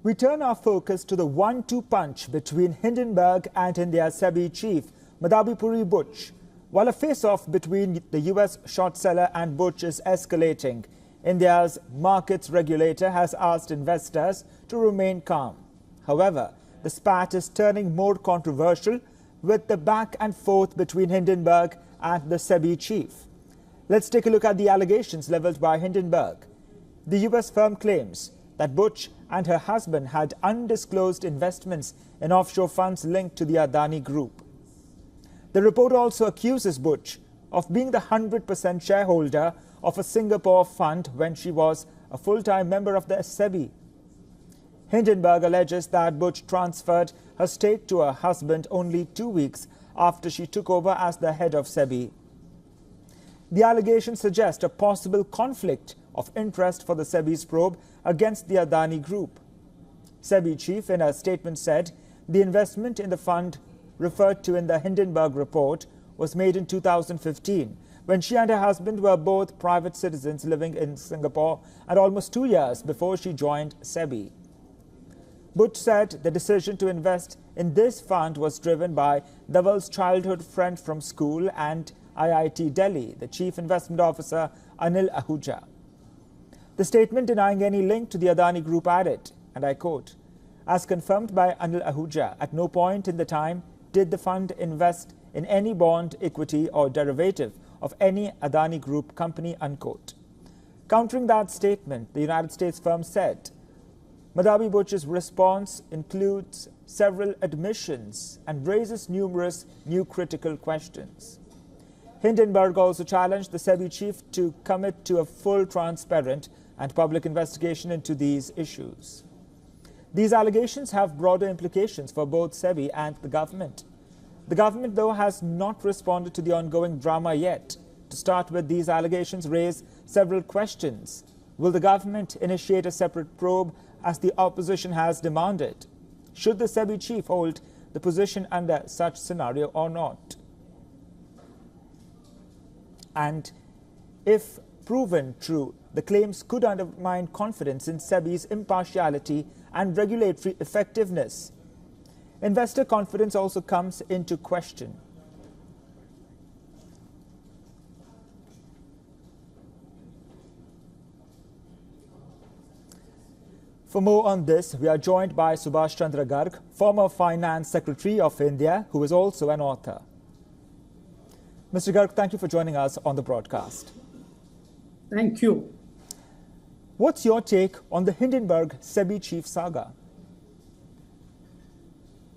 We turn our focus to the 1-2 punch between Hindenburg and India's SEBI chief, Madhavipuri Butch. While a face-off between the US short seller and Butch is escalating, India's markets regulator has asked investors to remain calm. However, the spat is turning more controversial with the back and forth between Hindenburg and the SEBI chief. Let's take a look at the allegations leveled by Hindenburg. The US firm claims that Butch and her husband had undisclosed investments in offshore funds linked to the Adani Group. The report also accuses Butch of being the 100% shareholder of a Singapore fund when she was a full-time member of the SEBI. Hindenburg alleges that Butch transferred her stake to her husband only 2 weeks after she took over as the head of SEBI. The allegations suggest a possible conflict of interest for the SEBI's probe against the Adani Group. SEBI chief in a statement said the investment in the fund referred to in the Hindenburg report was made in 2015, when she and her husband were both private citizens living in Singapore, and almost 2 years before she joined SEBI. Butch said the decision to invest in this fund was driven by Dhaval's childhood friend from school and IIT Delhi, the chief investment officer Anil Ahuja. The statement denying any link to the Adani Group added, and I quote, "As confirmed by Anil Ahuja, at no point in the time did the fund invest in any bond, equity or derivative of any Adani Group company," unquote. Countering that statement, the United States firm said Madhavi Butch's response includes several admissions and raises numerous new critical questions. Hindenburg also challenged the SEBI chief to commit to a full, transparent and public investigation into these issues. These allegations have broader implications for both SEBI and the government. The government, though, has not responded to the ongoing drama yet. To start with, these allegations raise several questions. Will the government initiate a separate probe as the opposition has demanded? Should the SEBI chief hold the position under such scenario or not? And if proven true, the claims could undermine confidence in SEBI's impartiality and regulatory effectiveness. Investor confidence also comes into question. For more on this, we are joined by Subhash Chandra Garg, former Finance Secretary of India, who is also an author. Mr. Garg, thank you for joining us on the broadcast. Thank you. What's your take on the Hindenburg SEBI Chief Saga?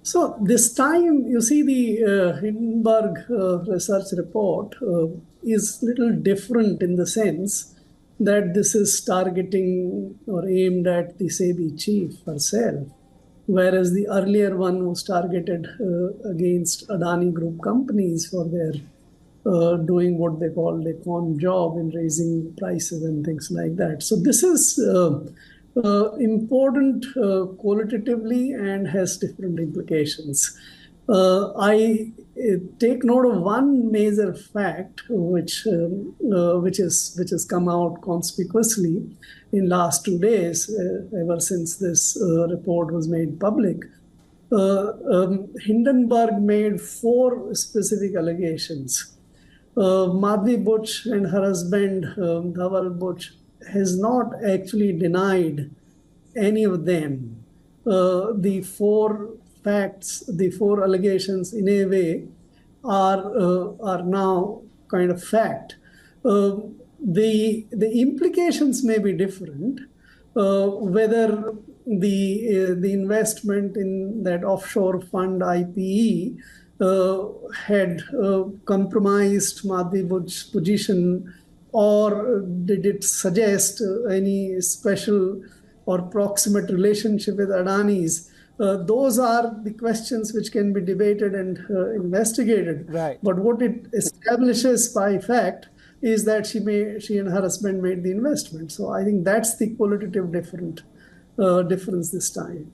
So this time, you see, the Hindenburg research report is a little different in the sense that this is targeting or aimed at the SEBI chief herself, whereas the earlier one was targeted against Adani Group companies for their doing what they called a con job in raising prices and things like that. So this is important qualitatively and has different implications. I take note of one major fact which has come out conspicuously in last 2 days, ever since this report was made public. Hindenburg made 4 specific allegations. Madhavi Butch and her husband, Dhaval Butch, has not actually denied any of them. The 4 facts, the 4 allegations in a way are now kind of fact. The implications may be different, whether the investment in that offshore fund IPE had compromised Madhavi Butch's position, or did it suggest any special or proximate relationship with Adani's? Those are the questions which can be debated and investigated. Right. But what it establishes by fact is that she and her husband made the investment. So I think that's the qualitative difference this time.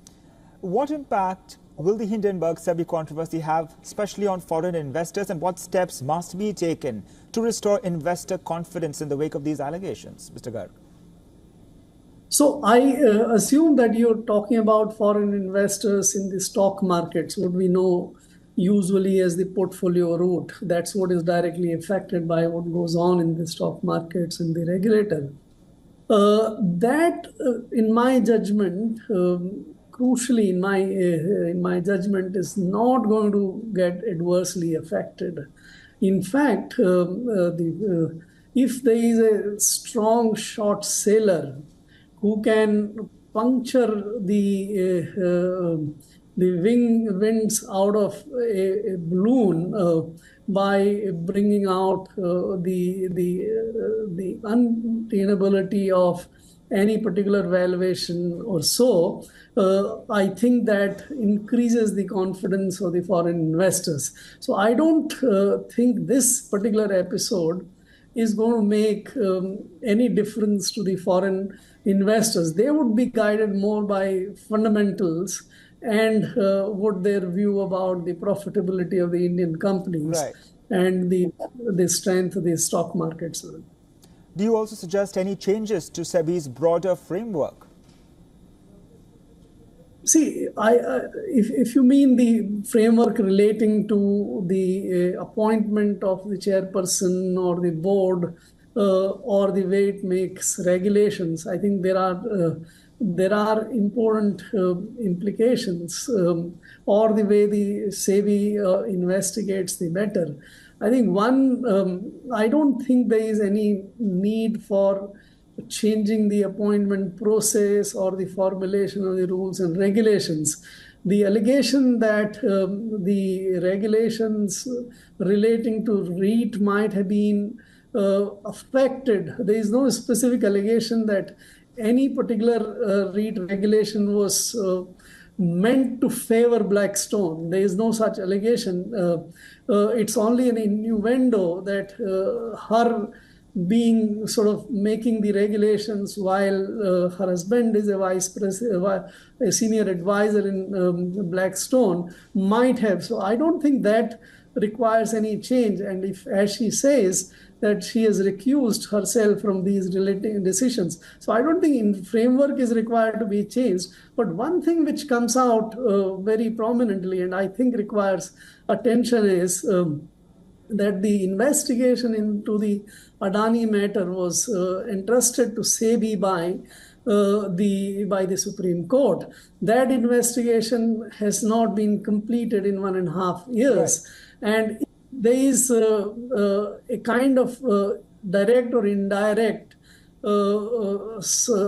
What impact will the Hindenburg SEBI controversy have, especially on foreign investors, and what steps must be taken to restore investor confidence in the wake of these allegations, Mr. Garg? So I assume that you're talking about foreign investors in the stock markets, what we know usually as the portfolio route. That's what is directly affected by what goes on in the stock markets and the regulator. In my judgment, crucially in my judgment, is not going to get adversely affected. In fact, if there is a strong short seller who can puncture the winds out of a balloon by bringing out the untenability of any particular valuation or so, I think that increases the confidence of the foreign investors. So I don't think this particular episode is going to make any difference to the foreign investors. They would be guided more by fundamentals and what their view about the profitability of the Indian companies and the strength of the stock markets. Do you also suggest any changes to SEBI's broader framework? See, if you mean the framework relating to the appointment of the chairperson or the board or the way it makes regulations, I think there are important implications, or the way the SEBI investigates the matter. I think I don't think there is any need for changing the appointment process or the formulation of the rules and regulations. The allegation that the regulations relating to REIT might have been affected, there is no specific allegation that any particular REIT regulation was meant to favor Blackstone. There is no such allegation. It's only an innuendo that her being sort of making the regulations while her husband is a vice president, a senior advisor in Blackstone, might have. So I don't think that requires any change. And if, as she says, that she has recused herself from these relating decisions. So I don't think framework is required to be changed. But one thing which comes out very prominently and I think requires attention is that the investigation into the Adani matter was entrusted to SEBI by the Supreme Court. That investigation has not been completed in 1.5 years. Right. And there is a kind of direct or indirect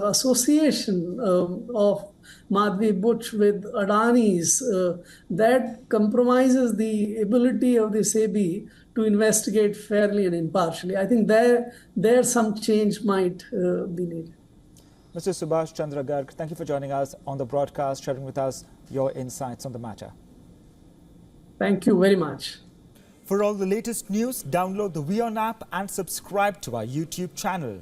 association of Madhvi Butch with Adani's that compromises the ability of the SEBI to investigate fairly and impartially. I think there some change might be needed. Mr. Subhash Chandra Garg, thank you for joining us on the broadcast, sharing with us your insights on the matter. Thank you very much. For all the latest news, download the WION app and subscribe to our YouTube channel.